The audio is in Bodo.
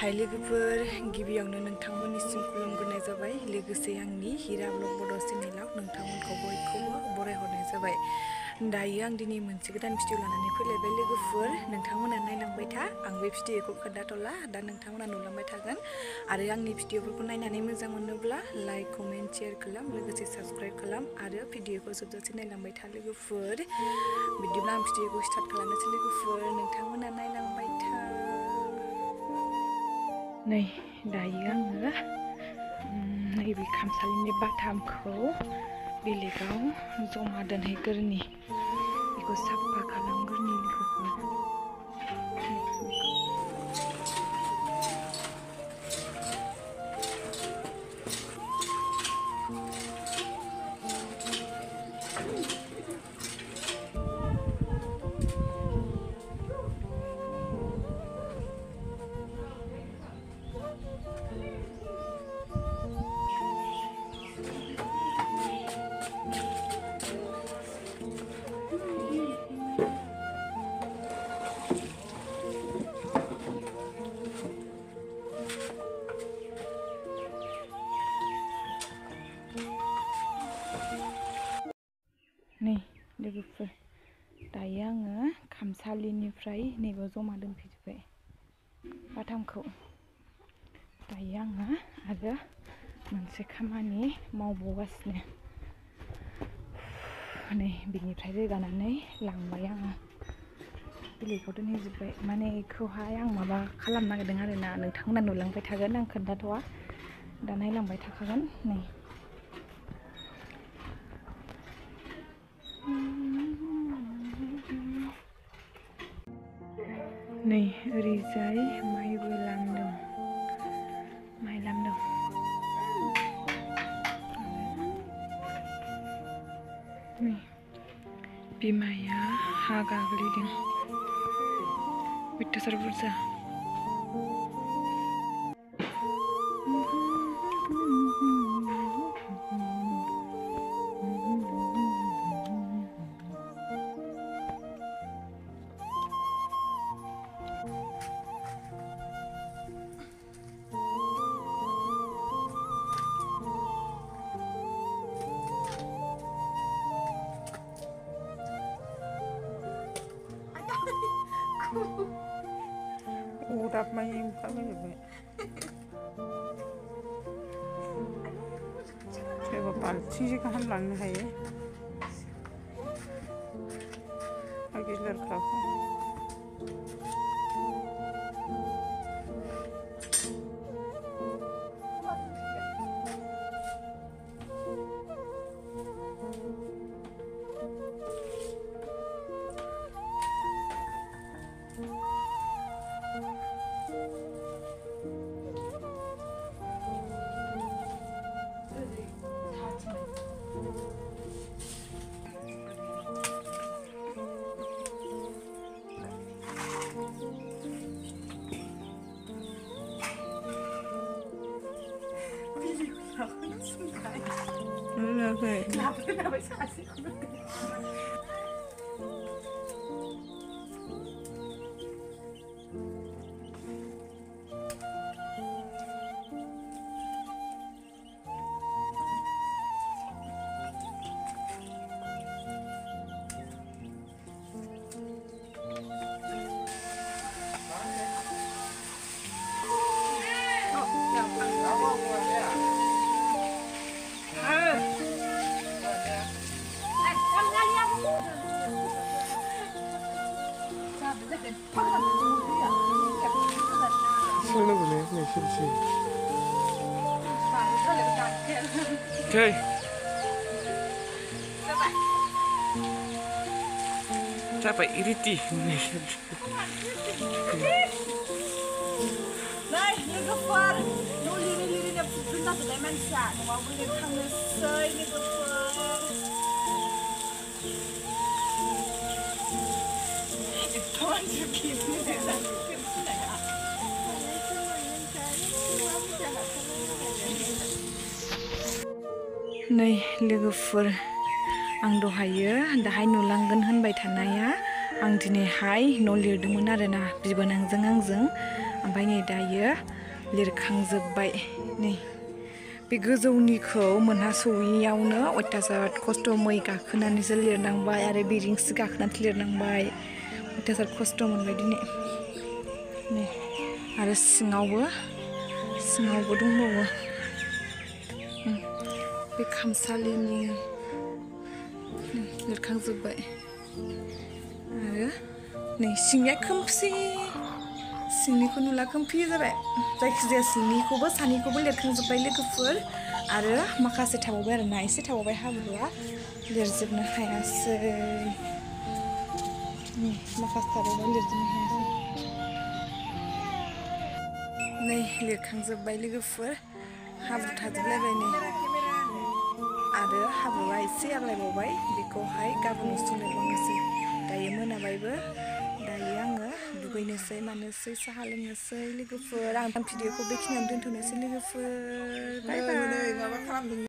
हाय लोगोफोर गिबियावनो नोंथांमोननिसिम खुलुमग्रोनाय जाबाय लोगोसे आंनि हिरा ब्लग बड' चेनेलाव नोंथांमोनखौ बयखौबो बरायहरनाय जाबाय। दायो आं दिनै मोनसे गोदान भिडिअ लानानै फैलायबाय लोगोफोर, नोंथांमोना नायलांबाय था। आं बे भिडिअखौ खोन्थाथ'ला, दा नोंथांमोना नुलांबाय थागोन। आरो आंनि भिडिअफोरखौ नायनानै मोजां मोनोब्ला लाइक कमेन्ट शेयार खालाम, लोगोसे साबस्क्राइब खालाम आरो भिडिअखौ जोबजासे नायलांबाय था लोगोफोर। बिदिब्ला आं भिडिअखौ स्टार्ट खालामनोसै लोगोफोर, नोंथांमोना नायलांबाय था। नै दायो आङो नैबे खामसालिनि बाथामखौ बेलेगाव जमा दोनहैग्रोनि, बेखौ साफा खालामग्रोनि लोगोफोर। नै लोगोफोर दायो आङो खामसालिनिफ्राय नैबेयाव जमा दोनफैजोब्बाय बाथामखौ। दायो आङो आरो मोनसे खामानि मावबावगासिनो। नै बिनिफ्राय रोगानानै लांबाय आङो बेलेगाव दोनहैजोब्बाय। माने बेखौहाय आं माबा खालामनो नागिरदों आरोना, नोंथांमोना नुलांबाय थागोन, आं खोन्थाथ'वा, दा नायलांबाय थाखागोन। नै ओरैजाय माइबो लामदों, माइ लामदों। नै बिमाया हा गाग्लिदों अयथासार बुरजा। Udah main kami juga. Coba palci sih kan langnya hai. Lagi lirbai. Kenapa kasih? Sana bu ne şimdi? Okay. Capek iriti. Này, lwgw, nó liri na pinta sa dimensa, no mau beli kami say lwgw. Ito ang sakit nila. नै लोगोफोर, आं दाहाय नुलांगोन होनबाय थानाया आं दिनैहाय न' लिरदोंमोन आरोना बिबोनांजों आंजों। ओमफ्राय नै दायो लिरखांजोब्बाय नै बे गोजौनिखौ मोनहासौयैयावनो अयथासार खस्थ' मै गाखोनानैसो लिरनांबाय आरो बेरेंसि गाखोनानैसो लिरनांबाय अयथासार खस्थ' मोनबाय दिनै नै आरो सिङावबो दंबावो बे खामसालिनि लिरखांजोब्बाय आरो नै सिंनिया खोमसि सिंनिखौ नुला खोमसि जाबाय जायखिजाया सिंनिखौबो सानिखौबो लिरखांजोब्बाय लोगोफोर आरो माखासे थाबावबाय आरोना एसे थाबावबाय हाब्रुआ लिरजोबनो हायासै माखासे थाबावबाय लिरजोबनो हायासै नै लिरखांजोब्बाय लोगोफोर हाब्रु थाजोबलायबाय नै आरो हाब्रुआ एसे आग्लायबावबाय बेखौहाय गाबोनसो लिरबावनोसै दायो मोनाबायबो दायो आङो दुगैनोसै मानोसै साहा लोंनोसै लोगोफोर आं भिडिअखौ बेखिनियावनो दोनथ'नोसै लोगोफोर बाय बाय